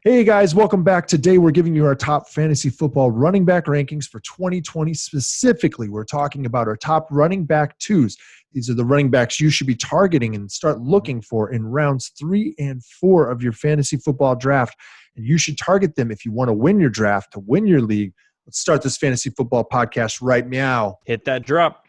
Hey guys, welcome back. Today we're giving you our top fantasy football running back rankings for 2020. Specifically, we're talking about our top running back twos. These are the running backs you should be targeting and start looking for in rounds 3 and 4 of your fantasy football draft. And you should target them if you want to win your draft, to win your league. Let's start this fantasy football podcast right now. Hit that drop.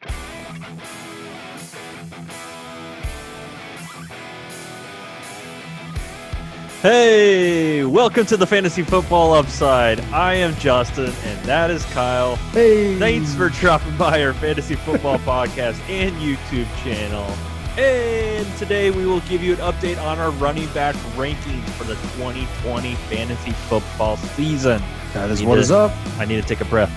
Hey, welcome to the Fantasy Football Upside. I am Justin, and that is Kyle. Hey. Thanks for dropping by our Fantasy Football Podcast and YouTube channel. And today we will give you an update on our running back rankings for the 2020 Fantasy Football season. That is what is up. I need to take a breath.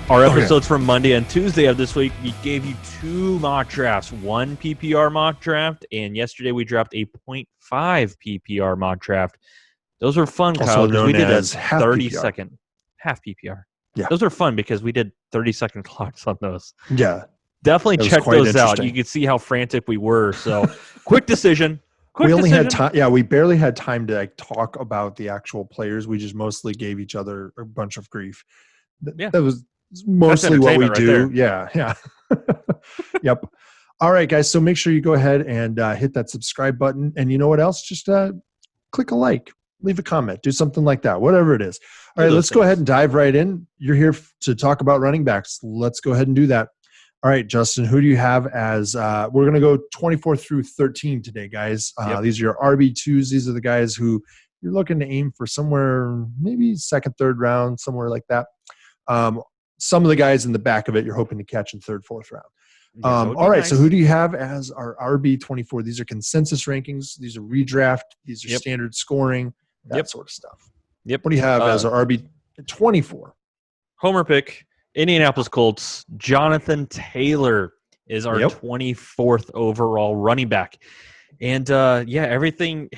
Our episodes from Monday and Tuesday of this week, we gave you 2 mock drafts, 1 PPR mock draft, and yesterday we dropped a 0.5 PPR mock draft. Those were fun, Kyle, because we did a 30-second half PPR. Yeah. Those are fun because we did 30-second clocks on those. Yeah. Definitely check those out. You can see how frantic we were. So, quick decision. We only had time. Yeah, we barely had time to talk about the actual players. We just mostly gave each other a bunch of grief. Yeah. That was mostly what we do. Right yeah. Yep. All right, guys. So make sure you go ahead and hit that subscribe button. And you know what else? Just click a like, leave a comment, do something like that, whatever it is. All right, let's go ahead and dive right in. You're here to talk about running backs. Let's go ahead and do that. All right, Justin, who do you have as we're going to go 24 through 13 today, guys. These are your RB2s. These are the guys who you're looking to aim for somewhere, maybe second, third round, somewhere like that. Some of the guys in the back of it you're hoping to catch in third, fourth round. All right, so who do you have as our RB24? These are consensus rankings. These are redraft. These are standard scoring, that sort of stuff. Yep. What do you have as our RB24? Homer pick, Indianapolis Colts. Jonathan Taylor is our 24th overall running back. And, everything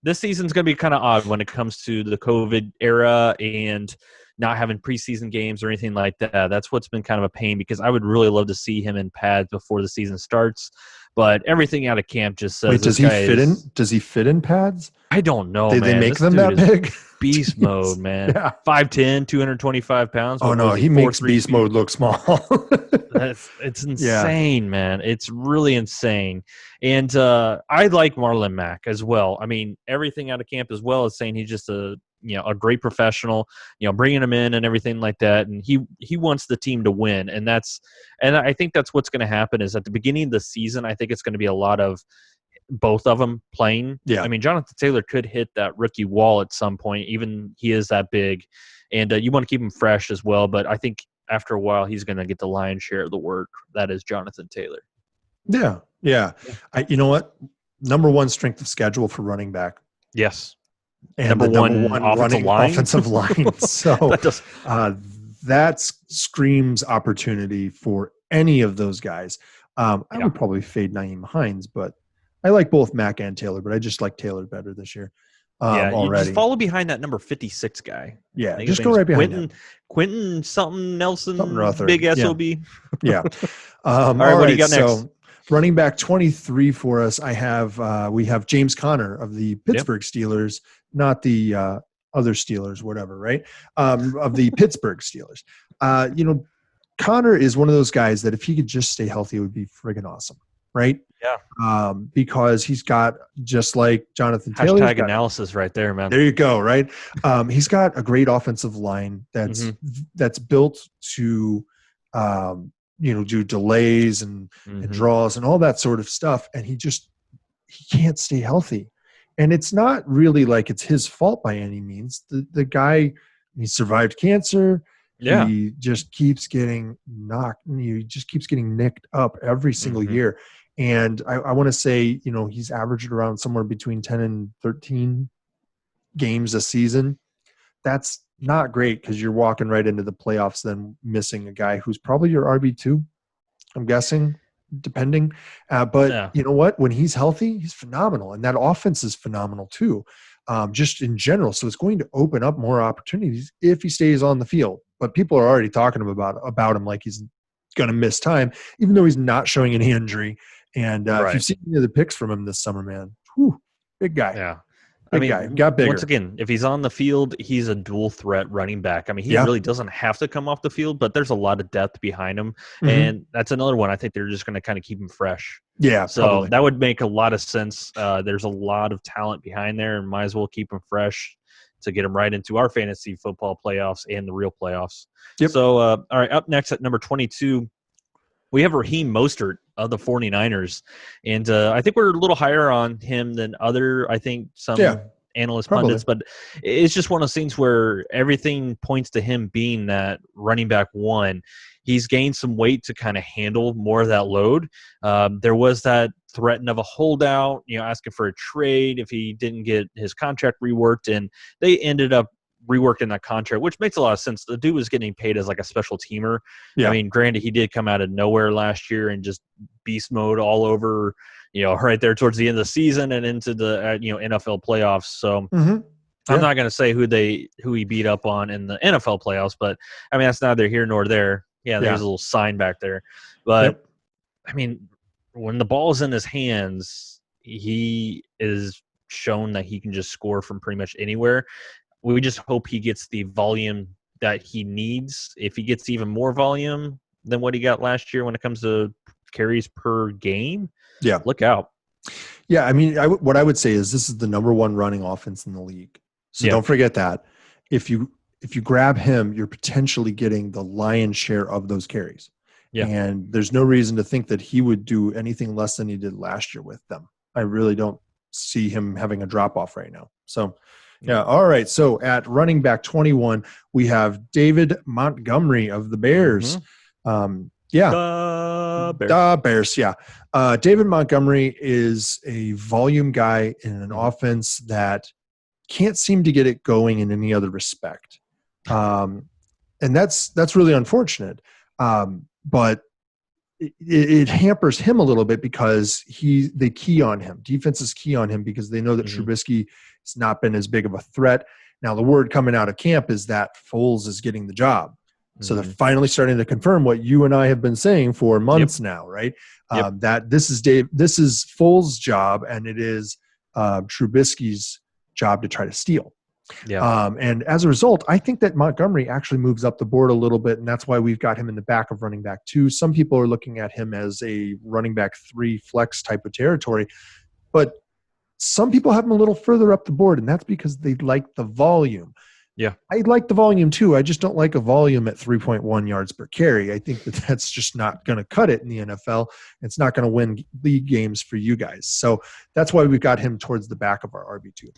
this season's going to be kind of odd when it comes to the COVID era and not having preseason games or anything like that. That's what's been kind of a pain because I would really love to see him in pads before the season starts. But everything out of camp just says, does he fit in? Does he fit in pads? I don't know, man. They make them that big? Beast mode, man. Yeah. 5'10", 225 pounds. Oh, no, he makes beast mode look small. It's insane, man. It's really insane. And I like Marlon Mack as well. I mean, everything out of camp as well is saying he's just a great professional, bringing him in and everything like that. And he wants the team to win. And I think that's what's going to happen is at the beginning of the season, I think it's going to be a lot of both of them playing. Yeah. I mean, Jonathan Taylor could hit that rookie wall at some point, even he is that big. And you want to keep him fresh as well. But I think after a while, he's going to get the lion's share of the work. That is Jonathan Taylor. Yeah. You know what? Number 1 strength of schedule for running back. Yes. And number one offensive line. So that screams opportunity for any of those guys. I would probably fade Nyheim Hines, but I like both Mack and Taylor, but I just like Taylor better this year. You just follow behind that number 56 guy. Yeah, just go right behind him. Quentin something Nelson, something Ruther. Big SOB. Yeah. All right, what do you got next? So, running back 23 for us, we have James Conner of the Pittsburgh Steelers, not the other Steelers, whatever, right? Of the Pittsburgh Steelers. Conner is one of those guys that if he could just stay healthy, it would be friggin' awesome, right? Yeah. Because he's got, just like Jonathan Taylor. Hashtag analysis right there, man. There you go, right? He's got a great offensive line that's built to do delays and draws and all that sort of stuff. And he can't stay healthy. And it's not really like it's his fault by any means. The guy, he survived cancer. Yeah. He just keeps getting knocked. He just keeps getting nicked up every single year. And I want to say, he's averaged around somewhere between 10 and 13 games a season. That's not great because you're walking right into the playoffs then missing a guy who's probably your RB2, I'm guessing, depending. But you know what? When he's healthy, he's phenomenal. And that offense is phenomenal too, just in general. So it's going to open up more opportunities if he stays on the field. But people are already talking about him like he's going to miss time, even though he's not showing any injury. And if you've seen any of the picks from him this summer, man, Big guy. Yeah. Big guy. Got bigger. Once again, if he's on the field, he's a dual threat running back. I mean, he really doesn't have to come off the field, but there's a lot of depth behind him. Mm-hmm. And that's another one. I think they're just going to kind of keep him fresh. Yeah. So probably. That would make a lot of sense. There's a lot of talent behind there, and might as well keep him fresh to get him right into our fantasy football playoffs and the real playoffs. Yep. So, all right, up next at number 22, we have Raheem Mostert of the 49ers. And I think we're a little higher on him than some analyst pundits, but it's just one of those things where everything points to him being that running back one. He's gained some weight to kind of handle more of that load. There was that threat of a holdout, asking for a trade if he didn't get his contract reworked, and they ended up reworking that contract, which makes a lot of sense. The dude was getting paid as like a special teamer. Yeah. I mean, granted, he did come out of nowhere last year and just beast mode all over, right there towards the end of the season and into the NFL playoffs. So I'm not going to say who he beat up on in the NFL playoffs, but I mean, that's neither here nor there. Yeah, there's a little sign back there. But I mean, when the ball's in his hands, he is shown that he can just score from pretty much anywhere. We just hope he gets the volume that he needs. If he gets even more volume than what he got last year when it comes to carries per game, look out. Yeah, I mean, what I would say is this is the number one running offense in the league. So don't forget that. If you grab him, you're potentially getting the lion's share of those carries. Yeah. And there's no reason to think that he would do anything less than he did last year with them. I really don't see him having a drop-off right now. So – yeah. All right. So at running back 21, we have David Montgomery of the Bears. The Bears. Yeah. David Montgomery is a volume guy in an offense that can't seem to get it going in any other respect. And that's really unfortunate. But it hampers him a little bit because they key on him. Defenses key on him because they know that Trubisky has not been as big of a threat. Now, the word coming out of camp is that Foles is getting the job. So they're finally starting to confirm what you and I have been saying for months now, right? That this is Foles' job, and it is Trubisky's job to try to steal. Yeah. And as a result, I think that Montgomery actually moves up the board a little bit, and that's why we've got him in the back of running back 2. Some people are looking at him as a running back 3 flex type of territory, but some people have him a little further up the board, and that's because they like the volume. Yeah. I like the volume too. I just don't like a volume at 3.1 yards per carry. I think that's just not going to cut it in the NFL. It's not going to win league games for you guys. So that's why we've got him towards the back of our RB2.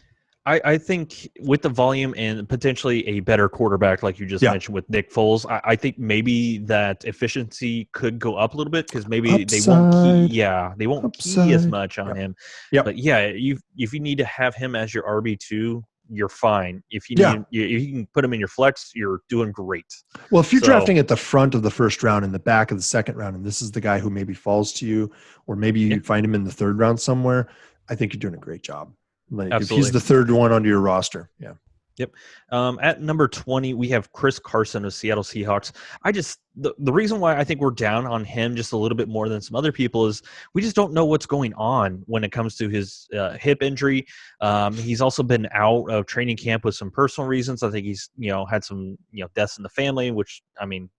I think with the volume and potentially a better quarterback, like you just mentioned with Nick Foles, I think maybe that efficiency could go up a little bit because maybe they won't key as much on him. But if you need to have him as your RB2, you're fine. If you if you can put him in your flex, you're doing great. Well, if you're drafting at the front of the first round and the back of the second round, and this is the guy who maybe falls to you, or maybe you find him in the third round somewhere, I think you're doing a great job. Like if he's the third one onto your roster. Yeah. Yep. At number 20, we have Chris Carson of Seattle Seahawks. The reason why I think we're down on him just a little bit more than some other people is we just don't know what's going on when it comes to his hip injury. He's also been out of training camp with some personal reasons. I think he's, had some, deaths in the family, which, I mean,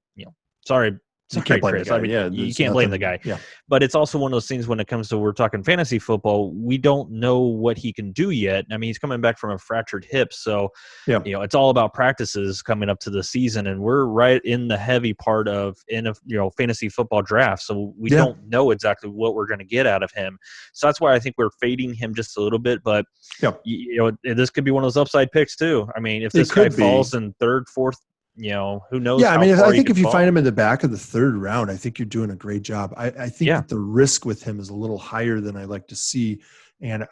sorry, you can't blame Chris. the guy. You can't blame the guy. Yeah. But it's also one of those things when it comes to we're talking fantasy football, we don't know what he can do yet. I mean, he's coming back from a fractured hip. So, it's all about practices coming up to the season. And we're right in the heavy part of fantasy football draft. So we don't know exactly what we're going to get out of him. So that's why I think we're fading him just a little bit. But, this could be one of those upside picks too. I mean, if this guy falls in third, fourth, who knows? Yeah, I mean, I think if you find him in the back of the third round, I think you're doing a great job. I think that the risk with him is a little higher than I like to see. And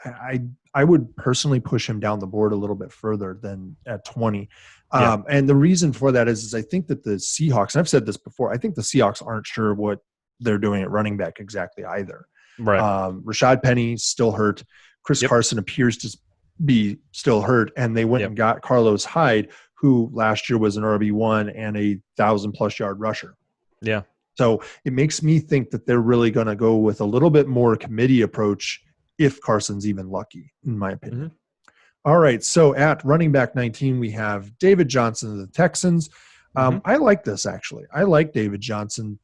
I would personally push him down the board a little bit further than at 20. And the reason for that is I think that the Seahawks, and I've said this before, I think the Seahawks aren't sure what they're doing at running back exactly either. Right. Rashad Penny's still hurt. Chris Carson appears to be still hurt. And they went and got Carlos Hyde, who last year was an RB1 and a 1,000+ yard rusher. Yeah. So it makes me think that they're really going to go with a little bit more committee approach if Carson's even lucky, in my opinion. Mm-hmm. All right, so at running back 19, we have David Johnson of the Texans. I like this, actually. I like David Johnson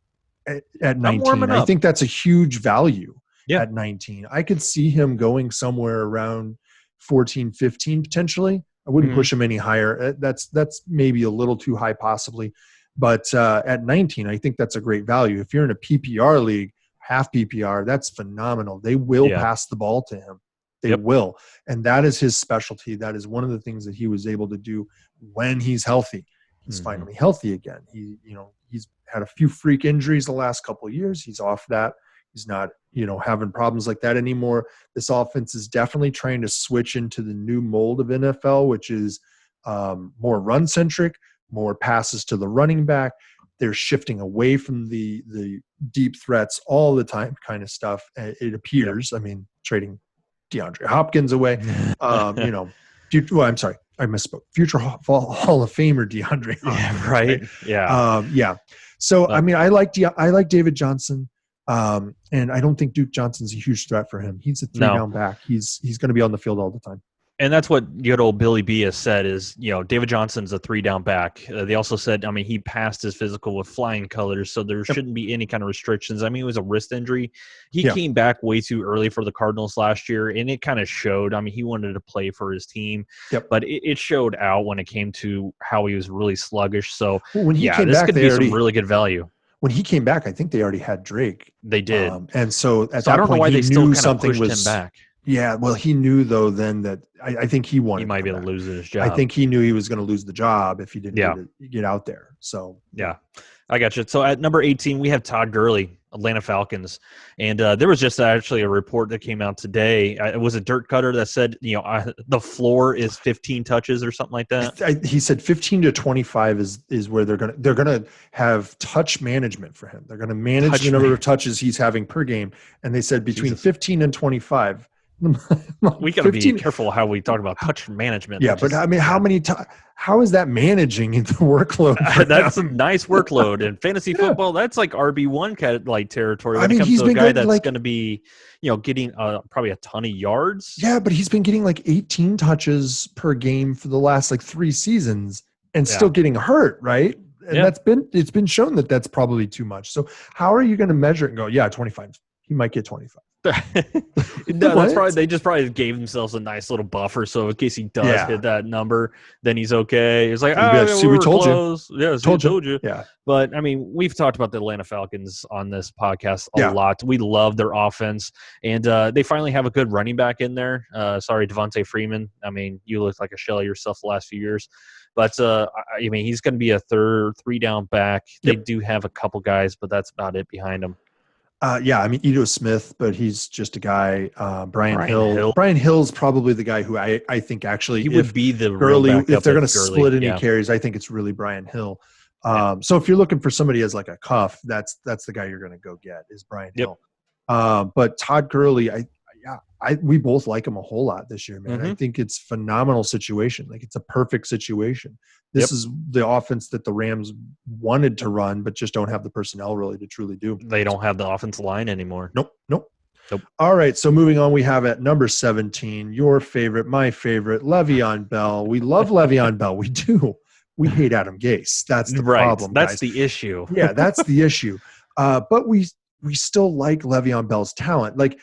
at 19. I think that's a huge value at 19. I could see him going somewhere around 14, 15 potentially. I wouldn't push him any higher. That's maybe a little too high possibly. But at 19, I think that's a great value. If you're in a PPR league, half PPR, that's phenomenal. They will pass the ball to him. They will. And that is his specialty. That is one of the things that he was able to do when he's healthy. He's finally healthy again. He's had a few freak injuries the last couple of years. He's off that. He's not, having problems like that anymore. This offense is definitely trying to switch into the new mold of NFL, which is more run-centric, more passes to the running back. They're shifting away from the deep threats all the time kind of stuff. It appears, trading DeAndre Hopkins away, I'm sorry, I misspoke. Future Hall of Famer DeAndre Hopkins. Yeah, right. Yeah. So, I like David Johnson. And I don't think Duke Johnson's a huge threat for him. He's a 3-down back. He's going to be on the field all the time. And that's what good old Billy B has said is, David Johnson's a 3-down back. They also said, he passed his physical with flying colors, so there shouldn't be any kind of restrictions. It was a wrist injury. He came back way too early for the Cardinals last year, and it kind of showed. he wanted to play for his team, but it showed out when it came to how he was really sluggish. So, when he came this back, could be some really good value. When he came back, I think they already had Drake. They did. And so at that I don't point, know why he they still knew kind of something pushed was him back. Yeah, well, he knew though then that I think he wanted. He might be able to lose his job. I think he knew he was going to lose the job if he didn't get out there. So I got you. So at number 18, we have Todd Gurley, Atlanta Falcons, and there was just actually a report that came out today. It was a dirt cutter that said, the floor is 15 touches or something like that. He said 15 to 25 is where they're gonna have touch management for him. They're gonna manage the number of touches he's having per game, and they said between 15 and 25. We got to be careful how we talk about touch management. Yeah, but how is that managing the workload? That's a nice workload in fantasy football. That's like RB1 territory. When it comes to a guy that's going to be, getting probably a ton of yards. Yeah, but he's been getting like 18 touches per game for the last 3 seasons and still getting hurt, right? And it's been shown that that's probably too much. So how are you going to measure it and go, 25? He might get 25. No, that's probably they just probably gave themselves a nice little buffer, so in case he does hit that number, then he's okay. It's like, we told close. You. Yeah, told you. Yeah, but we've talked about the Atlanta Falcons on this podcast a lot. We love their offense, and they finally have a good running back in there. Sorry, Devontae Freeman. You look like a shell of yourself the last few years. But, he's going to be a 3-down back. They do have a couple guys, but that's about it behind him. Edo Smith, but he's just a guy. Brian Hill. Brian Hill's probably the guy who I think actually he would be the Gurley. If they're going to split any carries, I think it's really Brian Hill. So if you're looking for somebody as like a cuff, that's the guy you're going to go get is Brian Hill. But Todd Gurley, we both like him a whole lot this year, man. I think it's a phenomenal situation. Like it's a perfect situation. This is the offense that the Rams wanted to run, but just don't have the personnel really to truly do. They don't have the offensive line anymore. Nope. All right. So moving on, we have at number 17, your favorite, my favorite, Le'Veon Bell. We love Le'Veon Bell. We do. We hate Adam Gase. That's the problem. That's the issue. Yeah, that's the issue. But we still like Le'Veon Bell's talent. Like,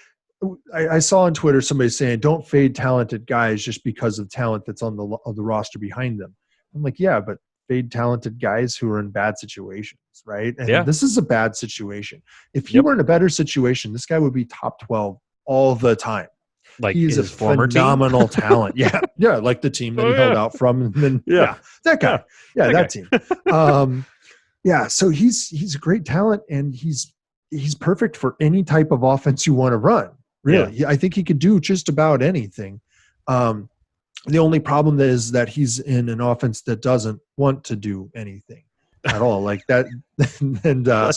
I saw on Twitter somebody saying, don't fade talented guys just because of talent that's on the roster behind them. I'm like, yeah, but fade talented guys who are in bad situations, right? And this is a bad situation. If he were in a better situation, this guy would be top 12 all the time. Like he's a phenomenal talent. Yeah, like the team that he held out from. And then, that guy. Yeah, that team. So he's a great talent, and he's perfect for any type of offense you want to run. Really, I think he could do just about anything. The only problem is that he's in an offense that doesn't want to do anything at all like that. And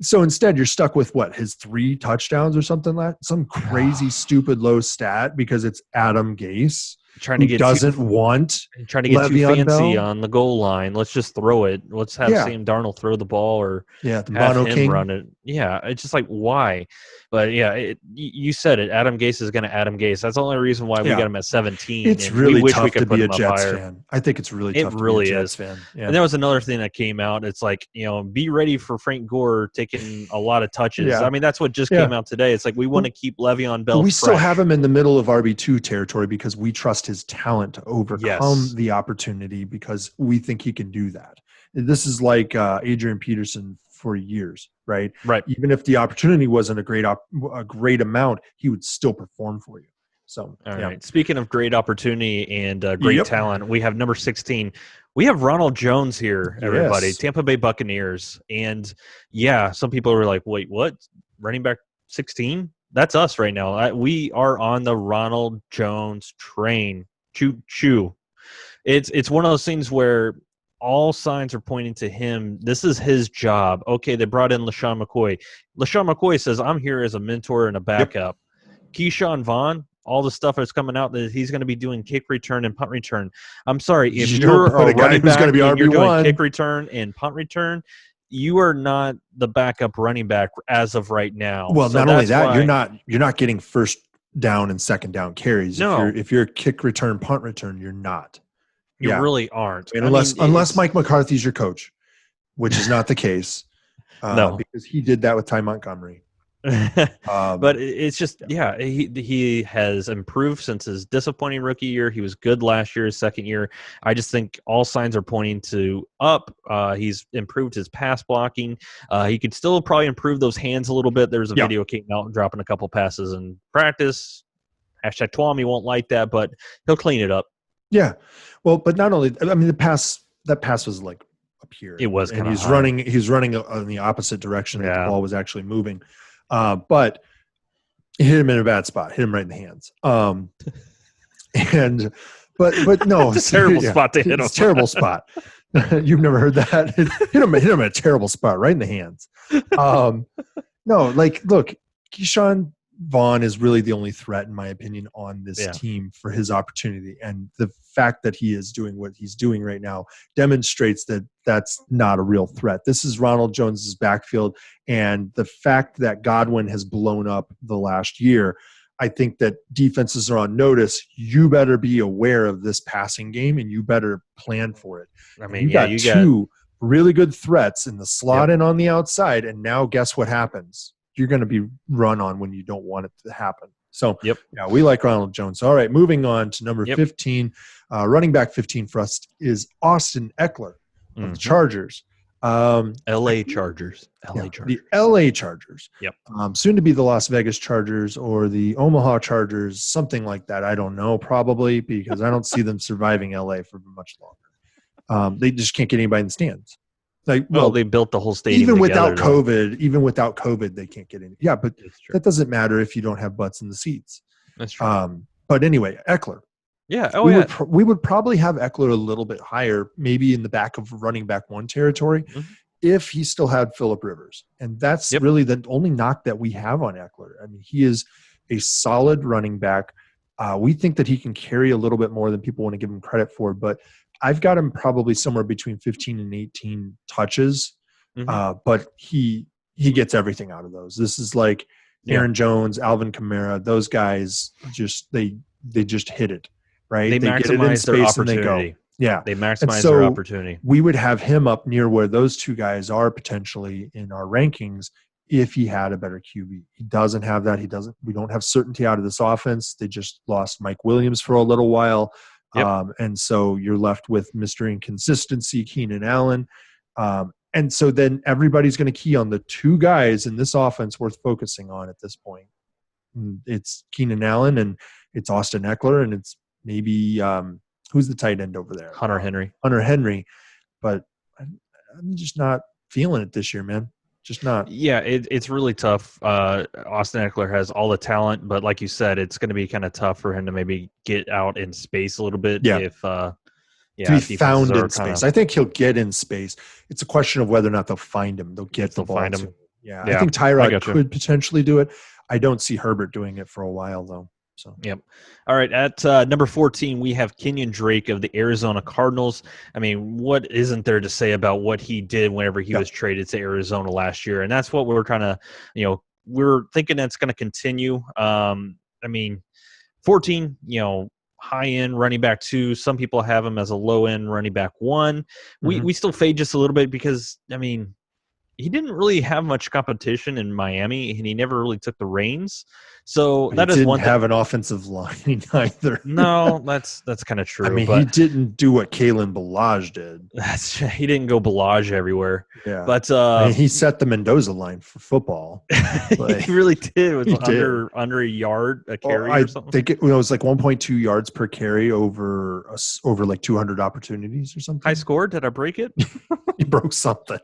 so instead you're stuck with his 3 touchdowns or something like some crazy, stupid low stat because it's Adam Gase. trying to get doesn't want trying to get too Le'Veon fancy Bell. on the goal line. Let's just throw it. Let's have Sam Darnold throw the ball or the have Mono him King. run it. Yeah, it's just like, why? But yeah, you said it. Adam Gase is going to Adam Gase. That's the only reason why we got him at 17. It's and really we wish tough we could to put be a him up Jets higher. fan. I think it's really tough to be a Jets fan. Yeah. And there was another thing that came out. It's like, be ready for Frank Gore taking a lot of touches. Yeah. I mean, that's what just came out today. It's like we want to keep Le'Veon Bell. We fresh. still have him in the middle of RB2 territory because we trust his talent to overcome the opportunity because we think he can do that. This is like Adrian Peterson for years, right? Right. Even if the opportunity wasn't a great amount, he would still perform for you. So, all right. Speaking of great opportunity and great talent, we have number 16. We have Ronald Jones here, everybody. Yes. Tampa Bay Buccaneers. And yeah, some people are like, wait, what? Running back 16? That's us right now. We are on the Ronald Jones train. Choo. It's one of those things where all signs are pointing to him. This is his job. Okay, they brought in LaShawn McCoy. LaShawn McCoy says, I'm here as a mentor and a backup. Keyshawn Vaughn, all the stuff that's coming out that he's going to be doing kick return and punt return. I'm sorry, if you're a running back who's going to be you're doing RB1 kick return and punt return, you are not the backup running back as of right now. Well, so not only that, you're not getting first down and second down carries. No. If you're kick return, punt return, you're not. You really aren't. I mean, unless Mike McCarthy's your coach, which is not the case. No, because he did that with Ty Montgomery. But it's just, he has improved since his disappointing rookie year. He was good last year, his second year. I just think all signs are pointing to up. He's improved his pass blocking. He could still probably improve those hands a little bit. There's a video came out dropping a couple passes in practice. Hashtag Twommy won't like that, but he'll clean it up. Yeah. Well, but not only, I mean, that pass was like up here. It was and he's running in the opposite direction that the ball was actually moving. But he hit him in a bad spot, hit him right in the hands. But no, it's a terrible spot to hit him. It's a terrible spot. You've never heard that? hit him in a terrible spot, right in the hands. No, like, look, Keyshawn Vaughn is really the only threat, in my opinion, on this team for his opportunity. And the fact that he is doing what he's doing right now demonstrates that that's not a real threat. This is Ronald Jones's backfield. And the fact that Godwin has blown up the last year, I think that defenses are on notice. You better be aware of this passing game and you better plan for it. I mean, you got two really good threats in the slot and on the outside. And now guess what happens? You're going to be run on when you don't want it to happen. So, we like Ronald Jones. All right, moving on to number 15. Running back 15 for us is Austin Ekeler of the Chargers. L.A. Chargers. The L.A. Chargers. Yep. Soon to be the Las Vegas Chargers or the Omaha Chargers, something like that. I don't know, probably, because I don't see them surviving L.A. for much longer. They just can't get anybody in the stands. Like, well, they built the whole stadium even without together, COVID, they can't get in. Yeah, but that doesn't matter if you don't have butts in the seats. That's true. But anyway, Ekeler. Yeah. We would probably have Ekeler a little bit higher, maybe in the back of running back one territory, if he still had Phillip Rivers. And that's really the only knock that we have on Ekeler. I mean, he is a solid running back. We think that he can carry a little bit more than people want to give him credit for, but I've got him probably somewhere between 15 and 18 touches, but he gets everything out of those. This is like Aaron Jones, Alvin Kamara, those guys just they just hit it, right? They get it in maximize their space and they opportunity. go. Yeah. They maximize their opportunity. We would have him up near where those two guys are potentially in our rankings if he had a better QB. He doesn't have that. We don't have certainty out of this offense. They just lost Mike Williams for a little while. And so you're left with Mr. Inconsistency, Keenan Allen. And so then everybody's going to key on the two guys in this offense worth focusing on at this point. It's Keenan Allen and it's Austin Ekeler, and it's maybe who's the tight end over there? Hunter Henry. But I'm just not feeling it this year, man. Just not. Yeah, it's really tough. Austin Ekeler has all the talent, but like you said, it's going to be kind of tough for him to maybe get out in space a little bit. Yeah. If to be found in space. I think he'll get in space. It's a question of whether or not they'll find him. They'll find him. Yeah, I think Tyrod could potentially do it. I don't see Herbert doing it for a while, though. So Yep. All right. At number 14, we have Kenyan Drake of the Arizona Cardinals. I mean, what isn't there to say about what he did whenever he was traded to Arizona last year? And that's what we're trying to, we're thinking that's going to continue. I mean, 14, high-end running back 2. Some people have him as a low-end running back 1. We still fade just a little bit because, I mean, he didn't really have much competition in Miami, and he never really took the reins. So but that he is didn't one thing. have an offensive line either. No, that's kind of true. I mean, but he didn't do what Kalen Balaj did. He didn't go Balaj everywhere. Yeah, but I mean, he set the Mendoza line for football. He really did. It was did. under a yard a carry or something. I think it was like 1.2 yards per carry over like 200 opportunities or something. High score? Did I break it? He broke something.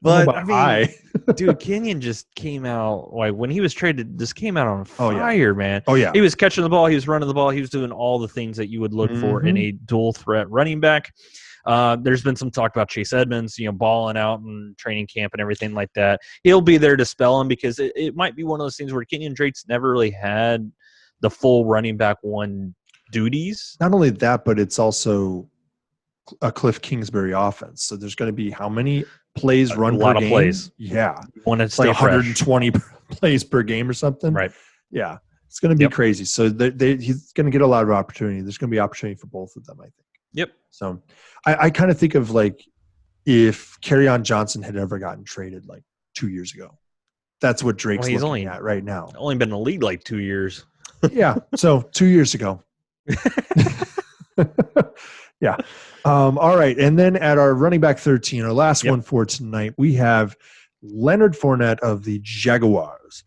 But I mean, dude, Kenyan just came out when he was traded. Just came out on fire, man. Oh yeah, he was catching the ball, he was running the ball, he was doing all the things that you would look for in a dual threat running back. There's been some talk about Chase Edmonds, balling out in training camp and everything like that. He'll be there to spell him because it might be one of those things where Kenyan Drake's never really had the full running back 1 duties. Not only that, but it's also a Cliff Kingsbury offense. So there's going to be how many plays run per game? A lot of plays. Yeah. You want to stay like 120 plays per game or something. Right. Yeah. It's going to be crazy. So he's going to get a lot of opportunity. There's going to be opportunity for both of them, I think. Yep. So I kind of think of like if Kerryon Johnson had ever gotten traded like 2 years ago. That's what Drake's looking at right now. Only been in the league like 2 years. Yeah. So 2 years ago. Yeah. All right. And then at our running back 13, our last one for tonight, we have Leonard Fournette of the Jaguars.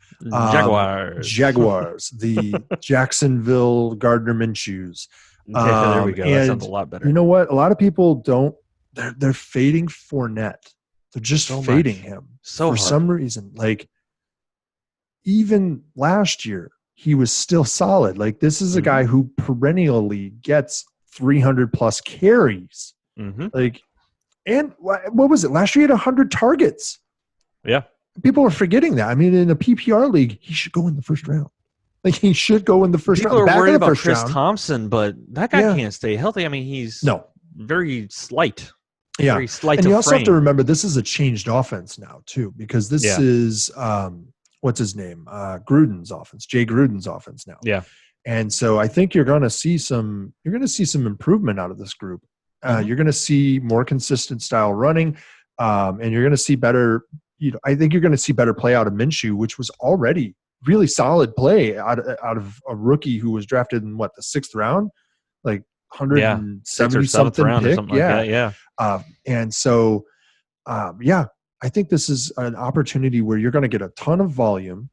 Jaguars, the Jacksonville Gardner Minshews. There we go. That sounds a lot better. You know what? A lot of people don't. They're fading Fournette. They're just fading him for some reason. Like even last year, he was still solid. Like this is a guy who perennially gets 300 plus carries. Like, and what was it? Last year he had 100 targets. Yeah. People are forgetting that. I mean, in a PPR league, he should go in the first round. Like he should go in the first round. People are worried about Chris Thompson, but that guy can't stay healthy. I mean, he's very slight. Yeah. Very slight. And you also have to remember this is a changed offense now too, because this is what's his name? Gruden's offense, Jay Gruden's offense now. Yeah. And so I think you're going to see some improvement out of this group. You're going to see more consistent style running, and you're going to see better. I think you're going to see better play out of Minshew, which was already really solid play out of a rookie who was drafted in the 6th round, like 170 something round pick. Or something like that. Yeah. And so, I think this is an opportunity where you're going to get a ton of volume.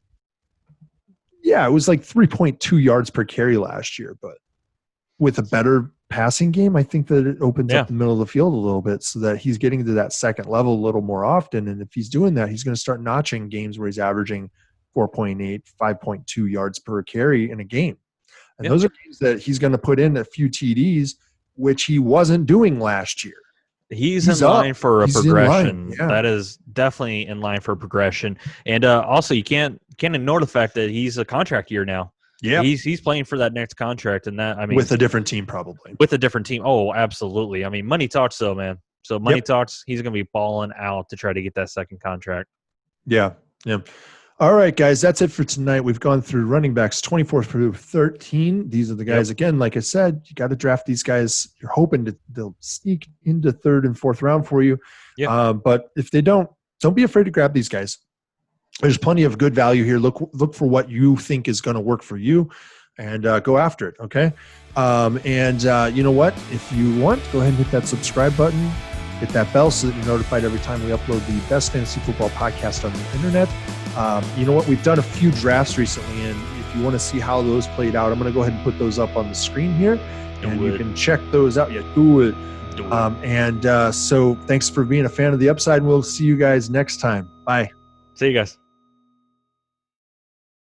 Yeah, it was like 3.2 yards per carry last year, but with a better passing game, I think that it opens up the middle of the field a little bit so that he's getting to that second level a little more often. And if he's doing that, he's going to start notching games where he's averaging 4.8, 5.2 yards per carry in a game. And those are games that he's going to put in a few TDs, which he wasn't doing last year. He's in line for a progression. That is definitely in line for a progression. And also, you can't ignore the fact that he's a contract year now. Yeah, he's playing for that next contract, and that with a different team probably. With a different team. Oh, absolutely. I mean, money talks, though, man. So money talks. He's going to be balling out to try to get that second contract. Yeah. All right, guys, that's it for tonight. We've gone through running backs 24 through 13. These are the guys, again, like I said, you got to draft these guys. You're hoping they'll sneak into 3rd and 4th round for you. But if they don't be afraid to grab these guys. There's plenty of good value here. Look for what you think is going to work for you and go after it, okay? You know what? If you want, go ahead and hit that subscribe button. Hit that bell so that you're notified every time we upload the best fantasy football podcast on the internet. You know what? We've done a few drafts recently, and if you want to see how those played out, I'm going to go ahead and put those up on the screen here, and you can check those out. Do it. So thanks for being a fan of The Upside, and we'll see you guys next time. Bye. See you guys.